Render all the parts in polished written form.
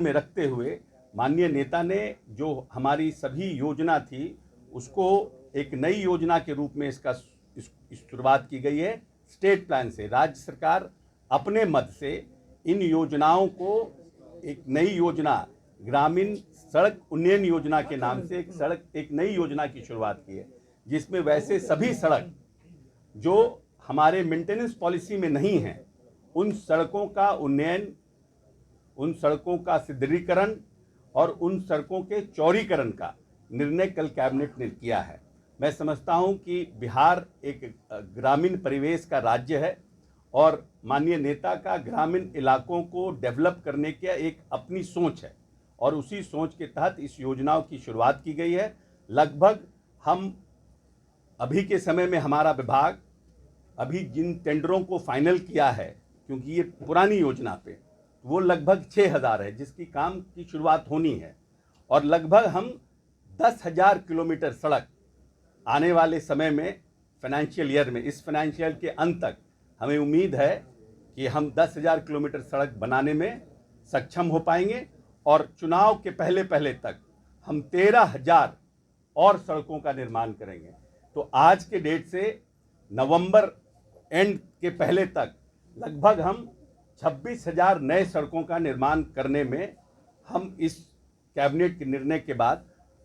में रखते हुए माननीय नेता ने जो हमारी सभी योजना थी उसको एक नई योजना के रूप में इसका शुरुआत की गई है। स्टेट प्लान से राज्य सरकार अपने मद से इन योजनाओं को एक नई योजना ग्रामीण सड़क उन्नयन योजना के नाम से एक नई योजना की शुरुआत की है, जिसमें वैसे सभी सड़क जो हमारे मेंटेनेंस पॉलिसी में नहीं है उन सड़कों का उन्नयन, उन सड़कों का सुदृढ़ीकरण और उन सड़कों के चौड़ीकरण का निर्णय कल कैबिनेट ने किया है। मैं समझता हूं कि बिहार एक ग्रामीण परिवेश का राज्य है और माननीय नेता का ग्रामीण इलाकों को डेवलप करने की एक अपनी सोच है और उसी सोच के तहत इस योजनाओं की शुरुआत की गई है। लगभग हम अभी के समय में हमारा विभाग अभी जिन टेंडरों को फाइनल किया है, क्योंकि ये पुरानी योजना पे वो लगभग 6000 है जिसकी काम की शुरुआत होनी है और लगभग हम 10,000 किलोमीटर सड़क आने वाले समय में फाइनेंशियल ईयर में, इस फाइनेंशियल के अंत तक हमें उम्मीद है कि हम 10,000 किलोमीटर सड़क बनाने में सक्षम हो पाएंगे और चुनाव के पहले पहले तक हम 13,000 और सड़कों का निर्माण करेंगे। तो आज के डेट से नवंबर एंड के पहले तक लगभग हम 26,000 नए सड़कों का निर्माण करने में हम इस कैबिनेट के निर्णय के बाद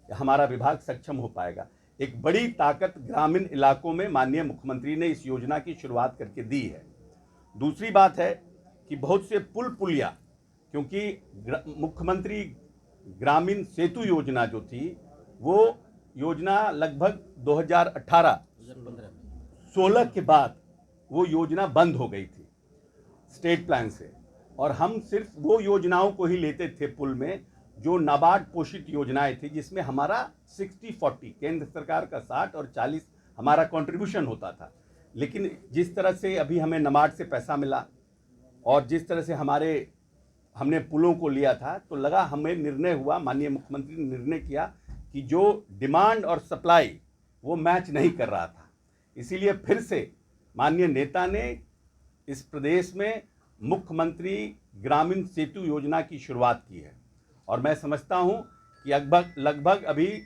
हमारा विभाग सक्षम हो पाएगा। एक बड़ी ताकत ग्रामीण इलाकों में माननीय मुख्यमंत्री ने इस योजना की शुरुआत करके दी है। दूसरी बात है कि बहुत से पुल पुलिया, क्योंकि मुख्यमंत्री ग्रामीण सेतु योजना जो थी वो योजना लगभग 2018-16 के बाद वो योजना बंद हो गई थी स्टेट प्लान से, और हम सिर्फ वो योजनाओं को ही लेते थे पुल में जो नाबार्ड पोषित योजनाएं थी, जिसमें हमारा 60-40 केंद्र सरकार का 60 और 40 हमारा कंट्रीब्यूशन होता था। लेकिन जिस तरह से अभी हमें नाबार्ड से पैसा मिला और जिस तरह से हमने पुलों को लिया था, तो लगा हमें निर्णय हुआ, माननीय मुख्यमंत्री ने निर्णय किया कि जो डिमांड और सप्लाई वो मैच नहीं कर रहा था, इसीलिए फिर से माननीय नेता ने इस प्रदेश में मुख्यमंत्री ग्रामीण सेतु योजना की शुरुआत की है और मैं समझता हूं कि लगभग अभी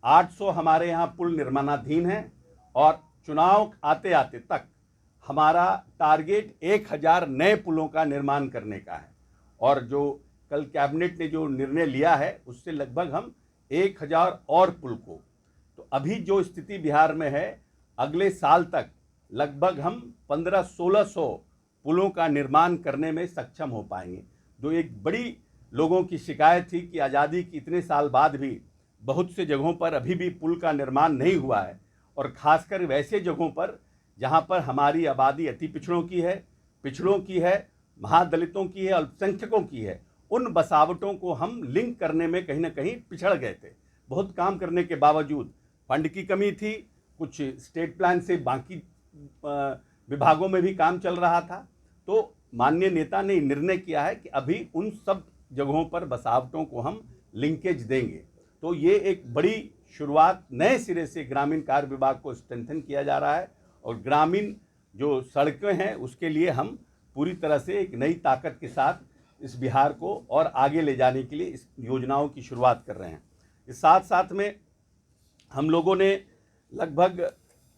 800 हमारे यहाँ पुल निर्माणाधीन हैं और चुनाव आते आते तक हमारा टारगेट 1000 नए पुलों का निर्माण करने का है और जो कल कैबिनेट ने जो निर्णय लिया है उससे लगभग हम 1000 और पुल को, तो अभी जो स्थिति बिहार में है अगले साल तक लगभग हम 1500-1600 पुलों का निर्माण करने में सक्षम हो पाएंगे। जो एक बड़ी लोगों की शिकायत थी कि आज़ादी के इतने साल बाद भी बहुत से जगहों पर अभी भी पुल का निर्माण नहीं हुआ है और ख़ासकर वैसे जगहों पर जहां पर हमारी आबादी अति पिछड़ों की है, महादलितों की है, अल्पसंख्यकों की है, उन बसावटों को हम लिंक करने में कहीं ना कहीं पिछड़ गए थे। बहुत काम करने के बावजूद फंड की कमी थी, कुछ स्टेट प्लान से बाकी विभागों में भी काम चल रहा था, तो माननीय नेता ने निर्णय किया है कि अभी उन सब जगहों पर बसावटों को हम लिंकेज देंगे। तो ये एक बड़ी शुरुआत, नए सिरे से ग्रामीण कार्य विभाग को स्ट्रेंथन किया जा रहा है और ग्रामीण जो सड़कें हैं उसके लिए हम पूरी तरह से एक नई ताकत के साथ इस बिहार को और आगे ले जाने के लिए इस योजनाओं की शुरुआत कर रहे हैं। इस साथ साथ में हम लोगों ने लगभग